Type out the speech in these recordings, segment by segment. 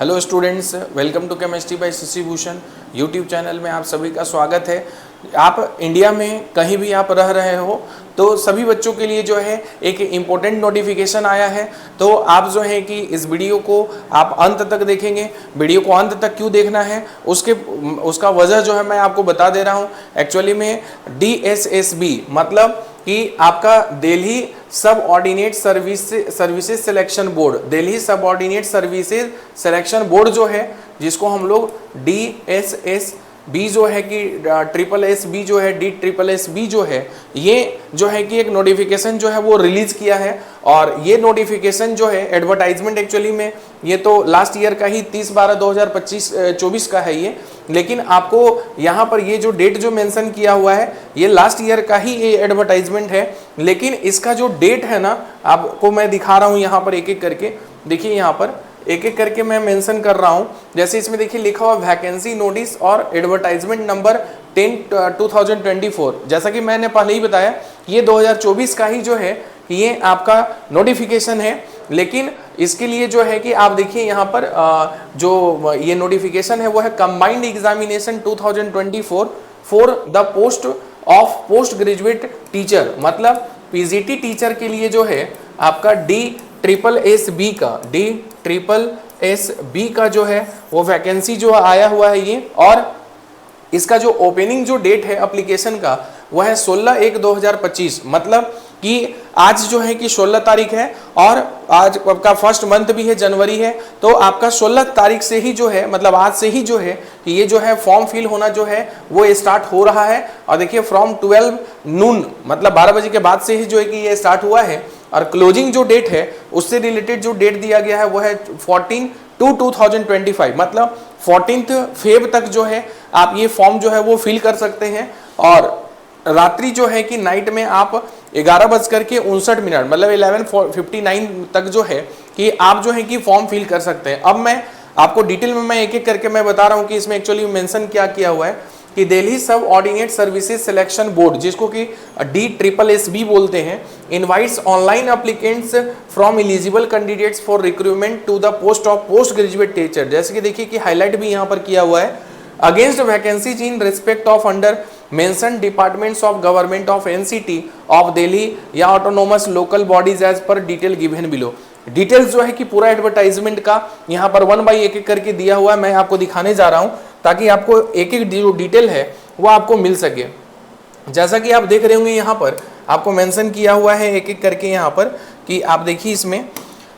Hello students, welcome to chemistry by Shashi Bhushan YouTube channel में आप सभी का स्वागत है। आप इंडिया में कहीं भी आप रह रहे हो तो सभी बच्चों के लिए जो है एक इम्पोर्टेंट नोटिफिकेशन आया है। तो आप जो है कि इस वीडियो को आप अंत तक देखेंगे। वीडियो को अंत तक क्यों देखना है उसका वजह जो है मैं आपको बता दे रहा हूँ। एक्चुअली में DSSB मतलब कि आपका दिल्ली सब ordinate services selection board, Delhi सब ऑर्डिनेट सर्विसेज सिलेक्शन बोर्ड जो है, जिसको हम लोग DSSB जो है कि SSSB जो है, DSSB जो है, ये जो है कि एक नोटिफिकेशन जो है वो रिलीज किया है। और ये नोटिफिकेशन जो है एडवर्टाइजमेंट एक्चुअली में ये तो लास्ट ईयर का ही 30/12/2024 का है ये, लेकिन आपको यहाँ पर ये जो डेट जो मेंशन किया हुआ है ये लास्ट ईयर का ही ये एडवर्टाइजमेंट है। लेकिन इसका जो डेट है ना, आपको मैं दिखा रहा हूँ यहाँ पर एक एक करके। देखिए यहाँ पर एक एक करके मैं मेंशन कर रहा हूँ। जैसे इसमें देखिए लिखा हुआ वैकेंसी नोटिस और एडवर्टाइजमेंट नंबर 10/2024। जैसा कि मैंने पहले ही बताया ये 2024 का ही जो है ये आपका नोटिफिकेशन है। लेकिन इसके लिए जो है कि आप देखिए यहाँ पर जो ये नोटिफिकेशन है वो है combined examination 2024 for the post of post graduate teacher, मतलब PGT टीचर के लिए जो है आपका DSSSB का जो है वो वैकेंसी जो आया हुआ है ये। और इसका जो ओपनिंग जो डेट है एप्लीकेशन का वह है 16/1/2025, मतलब कि आज जो है कि 16 तारीख है और आज आपका फर्स्ट मंथ भी है, जनवरी है। तो आपका 16 तारीख से ही जो है, मतलब आज से ही जो है कि ये जो है फॉर्म फिल होना जो है वो स्टार्ट हो रहा है। और देखिए फ्रॉम 12 नून मतलब 12 बजे के बाद से ही जो है कि ये स्टार्ट हुआ है। और क्लोजिंग जो डेट है उससे रिलेटेड जो डेट दिया गया है वो है 14/2/2025, मतलब 14 फेब तक जो है आप ये फॉर्म जो है वो फिल कर सकते हैं। और रात्रि जो है कि नाइट में आप 11:59 मतलब 11:59 तक जो है कि आप जो है कि फॉर्म फिल कर सकते हैं। अब मैं आपको डिटेल में मैं एक एक करके मैं बता रहा हूँ कि इसमें एक्चुअली मेंशन क्या किया हुआ है कि दिल्ली सब ऑर्डिनेट सर्विसेज सिलेक्शन बोर्ड, जिसको कि DSSSB बोलते हैं, invites online applicants from eligible candidates for recruitment to the post of post graduate teacher. जैसे कि देखिए कि हाईलाइट भी यहाँ पर किया हुआ है, against vacancies in respect of under mention departments of government of NCT of Delhi या autonomous local bodies as per detail given below. Details जो है कि पूरा एडवर्टाइजमेंट का यहाँ पर 1 बाई एक करके दिया हुआ है, मैं आपको दिखाने जा रहा हूँ ताकि आपको एक एक जो डिटेल है वो आपको मिल सके। जैसा कि आप देख रहे होंगे यहाँ पर आपको मेंशन किया हुआ है एक एक करके यहाँ पर कि आप देखिए इसमें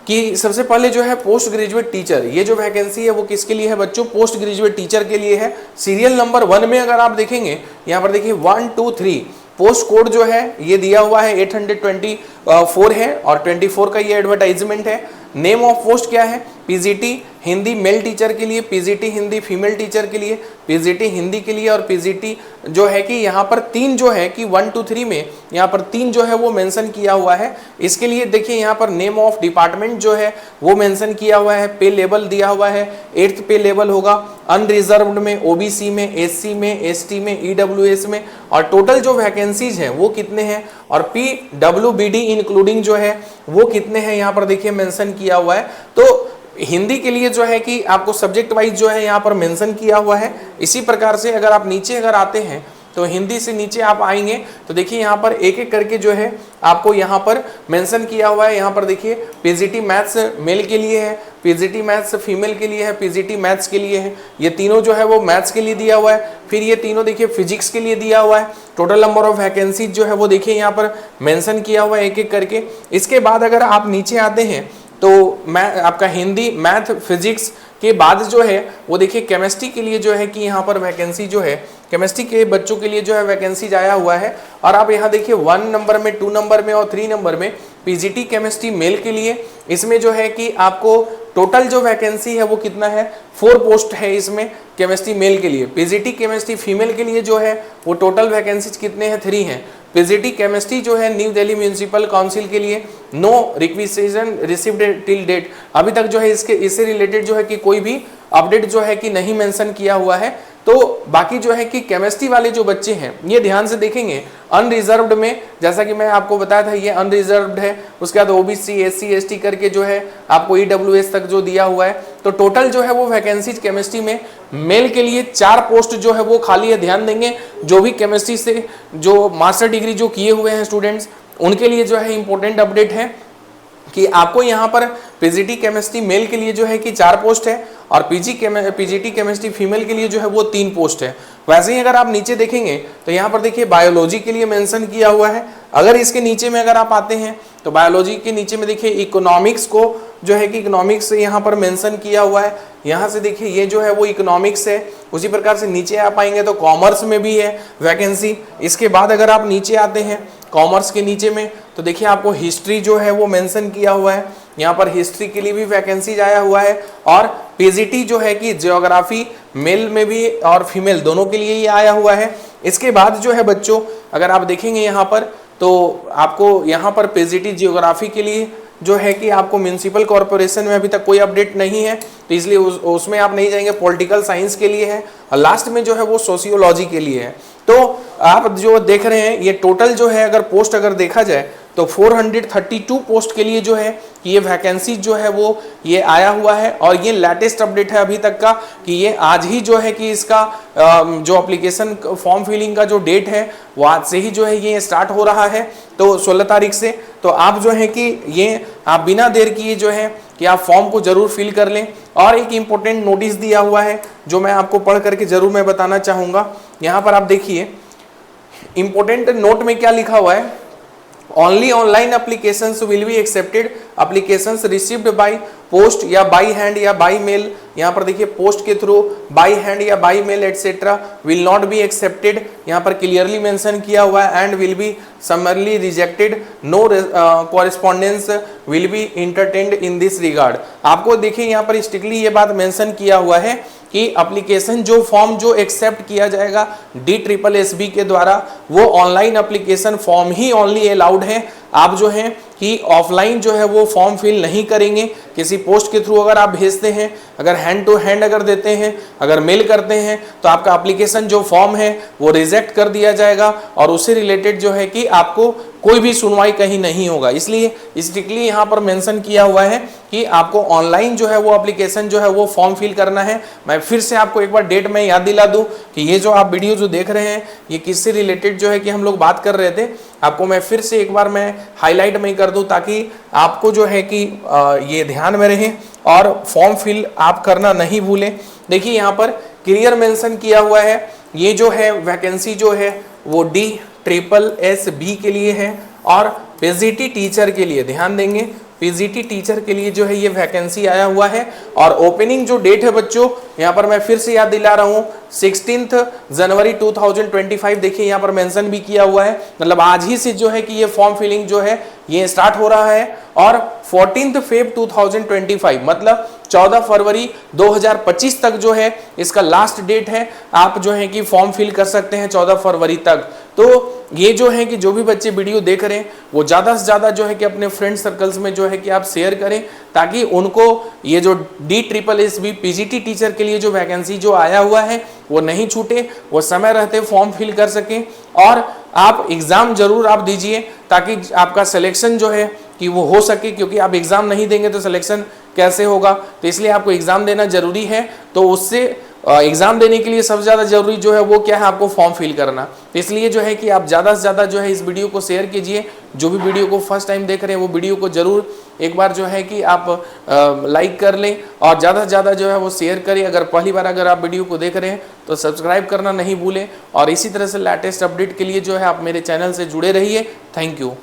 कि सबसे पहले जो है पोस्ट ग्रेजुएट टीचर, ये जो वैकेंसी है वो किसके लिए है बच्चों? पोस्ट ग्रेजुएट टीचर के लिए है। सीरियल नंबर 1 में अगर आप देखेंगे यहाँ पर देखिए 1 2 3 पोस्ट कोड जो है ये दिया हुआ है 824 है और 24 का ये एडवर्टाइजमेंट है। नेम ऑफ पोस्ट क्या है? PGT हिंदी मेल टीचर के लिए, PGT हिंदी फीमेल टीचर के लिए, PGT हिंदी के लिए और PGT जो है कि यहाँ पर 3 जो है कि 1 2 3 में यहाँ पर 3 जो है वो मेंशन किया हुआ है। इसके लिए देखिए यहाँ पर नेम ऑफ डिपार्टमेंट जो है वो मेंशन किया हुआ है, पे लेवल दिया हुआ है 8th पे लेवल होगा, अनरिजर्व्ड में, OBC में, SC में, ST में, EWS में। और टोटल जो वैकेंसीज हैं वो कितने हैं और PWBD इंक्लूडिंग जो है वो कितने हैं यहाँ पर देखिए मेंशन किया हुआ है। तो हिंदी के लिए जो है कि आपको सब्जेक्ट वाइज जो है यहाँ पर मेंशन किया हुआ है। इसी प्रकार से अगर आप नीचे अगर आते हैं तो हिंदी से नीचे आप आएंगे तो देखिए यहाँ पर एक एक करके जो है आपको यहाँ पर मेंशन किया हुआ है। यहाँ पर देखिए PGT मैथ्स मेल के लिए है, PGT मैथ्स फीमेल के लिए है, PGT मैथ्स के लिए है। ये तीनों जो है वो मैथ्स के लिए दिया हुआ है। फिर ये तीनों देखिए फिजिक्स के लिए दिया हुआ है। टोटल नंबर ऑफ वैकेंसीज जो है वो देखिए यहाँ पर मेंशन किया हुआ है एक एक करके। इसके बाद अगर आप नीचे आते हैं तो मैं आपका हिंदी मैथ फिजिक्स के बाद जो है वो देखिए केमिस्ट्री के लिए जो है कि यहाँ पर वैकेंसी जो है केमिस्ट्री के बच्चों के लिए जो है वैकेंसी आया हुआ है। और आप यहाँ देखिए 1 नंबर में, 2 नंबर में और 3 नंबर में PGT केमिस्ट्री मेल के लिए इसमें जो है कि आपको टोटल जो वैकेंसी है वो कितना है? 4 पोस्ट है इसमें केमिस्ट्री मेल के लिए। PGT केमिस्ट्री फीमेल के लिए जो है वो टोटल वैकेंसीज कितने हैं? 3 हैं। PGT केमिस्ट्री जो है न्यू दिल्ली म्यूनिसिपल काउंसिल के लिए no requisition received till date, अभी तक जो है इससे रिलेटेड जो है कि कोई भी अपडेट जो है कि नहीं मेंशन किया हुआ है। तो बाकी जो है कि केमिस्ट्री वाले जो बच्चे हैं ये ध्यान से देखेंगे, अनरिजर्व्ड में जैसा कि मैं आपको बताया था ये अनरिजर्व्ड है, उसके बाद ओबीसी एससी एसटी करके जो है आपको ईडब्ल्यूएस तक जो दिया हुआ है। तो टोटल जो है वो वैकेंसीज केमिस्ट्री में मेल के लिए 4 पोस्ट जो है वो खाली है। ध्यान देंगे जो भी केमिस्ट्री से जो मास्टर डिग्री जो किए हुए हैं स्टूडेंट्स, उनके लिए जो है इंपॉर्टेंट अपडेट है कि आपको यहाँ पर पीजीटी केमिस्ट्री मेल के लिए जो है कि 4 पोस्ट है और पीजीटी केमिस्ट्री फीमेल के लिए जो है वो 3 पोस्ट है। वैसे ही अगर आप नीचे देखेंगे तो यहाँ पर देखिए बायोलॉजी के लिए मेंशन किया हुआ है। अगर इसके नीचे में अगर आप आते हैं तो बायोलॉजी के नीचे में देखिए इकोनॉमिक्स को जो है कि इकोनॉमिक्स से यहाँ पर मेंशन किया हुआ है। यहाँ से देखिए ये जो है वो इकोनॉमिक्स है। उसी प्रकार से नीचे आप आएंगे तो कॉमर्स में भी है वैकेंसी। इसके बाद अगर आप नीचे आते हैं कॉमर्स के नीचे में तो देखिए आपको हिस्ट्री जो है वो मेंशन किया हुआ है। यहाँ पर हिस्ट्री के लिए भी वैकेंसीज आया हुआ है और पीजीटी जो है कि ज्योग्राफी मेल में भी और फीमेल दोनों के लिए ही आया हुआ है। इसके बाद जो है बच्चों अगर आप देखेंगे यहाँ पर तो आपको यहाँ पर पीजीटी ज्योग्राफी के लिए जो है कि आपको म्यूनिसिपल कॉर्पोरेशन में अभी तक कोई अपडेट नहीं है तो इसलिए उसमें आप नहीं जाएंगे। पॉलिटिकल साइंस के लिए है और लास्ट में जो है वो सोशियोलॉजी के लिए है। तो आप जो देख रहे हैं ये टोटल जो है अगर पोस्ट अगर देखा जाए तो 432 पोस्ट के लिए जो है कि ये वैकेंसी जो है वो ये आया हुआ है और ये लेटेस्ट अपडेट है अभी तक का कि ये आज ही जो है कि इसका जो एप्लीकेशन फॉर्म फिलिंग का जो डेट है वो आज से ही जो है ये स्टार्ट हो रहा है तो 16 तारीख से। तो आप जो है कि ये आप बिना देर किए जो है कि आप फॉर्म को जरूर फिल कर लें। और एक इम्पोर्टेंट नोटिस दिया हुआ है जो मैं आपको पढ़ करके जरूर मैं बताना चाहूँगा। यहाँ पर आप देखिए इंपॉर्टेंट नोट में क्या लिखा हुआ है, only online applications will be accepted, applications received by post या बाय हैंड या बाय मेल। यहाँ पर देखिए पोस्ट के थ्रू, बाय हैंड या by mail etcetera will not be accepted. यहाँ पर क्लियरली मेंशन किया हुआ है and will be summarily rejected, no correspondence will be entertained in this regard. आपको देखिए यहाँ पर स्ट्रिक्टली ये बात मेंशन किया हुआ है कि एप्लीकेशन जो फॉर्म जो एक्सेप्ट किया जाएगा DSSB के द्वारा वो ऑनलाइन एप्लीकेशन फॉर्म ही ओनली अलाउड है। आप जो है कि ऑफलाइन जो है वो फॉर्म फिल नहीं करेंगे। किसी पोस्ट के थ्रू अगर आप भेजते हैं, अगर हैंड टू हैंड अगर देते हैं, अगर मेल करते हैं तो आपका एप्लीकेशन जो फॉर्म है वो रिजेक्ट कर दिया जाएगा और उससे रिलेटेड जो है कि आपको कोई भी सुनवाई कहीं नहीं होगा। इसलिए स्ट्रिक्टली यहाँ पर मेंशन किया हुआ है कि आपको ऑनलाइन जो है वो एप्लीकेशन जो है वो फॉर्म फिल करना है। मैं फिर से आपको एक बार डेट में याद दिला दूं कि ये जो आप वीडियो जो देख रहे हैं ये किससे रिलेटेड जो है कि हम लोग बात कर रहे थे, आपको मैं फिर से एक बार मैं हाईलाइट में कर दूं ताकि आपको जो है कि ये ध्यान में रहे और फॉर्म फिल आप करना नहीं भूलें। देखिए यहाँ पर क्लियर मेंशन किया हुआ है, ये जो है वैकेंसी जो है वो DSSB के लिए है और पीजीटी टीचर के लिए ध्यान देंगे, पीजीटी टीचर के लिए जो है ये वैकेंसी आया हुआ है। और ओपनिंग जो डेट है बच्चों यहाँ पर मैं फिर से याद दिला रहा हूँ 16 जनवरी 2025। देखिए यहाँ पर मेंशन भी किया हुआ है, मतलब आज ही से जो है कि ये फॉर्म फिलिंग जो है ये स्टार्ट हो रहा है। और 14 फेब 2025 मतलब 14 फरवरी 2025 तक जो है इसका लास्ट डेट है। आप जो है कि फॉर्म फिल कर सकते हैं 14 फरवरी तक। तो ये जो है कि जो भी बच्चे वीडियो देख रहे हैं वो ज़्यादा से ज़्यादा जो है कि अपने फ्रेंड सर्कल्स में जो है कि आप शेयर करें ताकि उनको ये जो DSSB पीजीटी टीचर के लिए जो वैकेंसी जो आया हुआ है वो नहीं छूटे, वो समय रहते फॉर्म फिल कर सकें। और आप एग्ज़ाम जरूर आप दीजिए ताकि आपका सिलेक्शन जो है कि वो हो सके, क्योंकि आप एग्ज़ाम नहीं देंगे तो सिलेक्शन कैसे होगा। तो इसलिए आपको एग्ज़ाम देना जरूरी है। तो उससे एग्ज़ाम देने के लिए सबसे ज़्यादा जरूरी जो है वो क्या है, आपको फॉर्म फिल करना। तो इसलिए जो है कि आप ज़्यादा से ज़्यादा जो है इस वीडियो को शेयर कीजिए। जो भी वीडियो को फर्स्ट टाइम देख रहे हैं वो वीडियो को ज़रूर एक बार जो है कि आप लाइक कर लें और ज़्यादा से ज़्यादा जो है वो शेयर करें। अगर पहली बार अगर आप वीडियो को देख रहे हैं तो सब्सक्राइब करना नहीं भूलें और इसी तरह से लेटेस्ट अपडेट के लिए जो है आप मेरे चैनल से जुड़े रहिए। Thank you.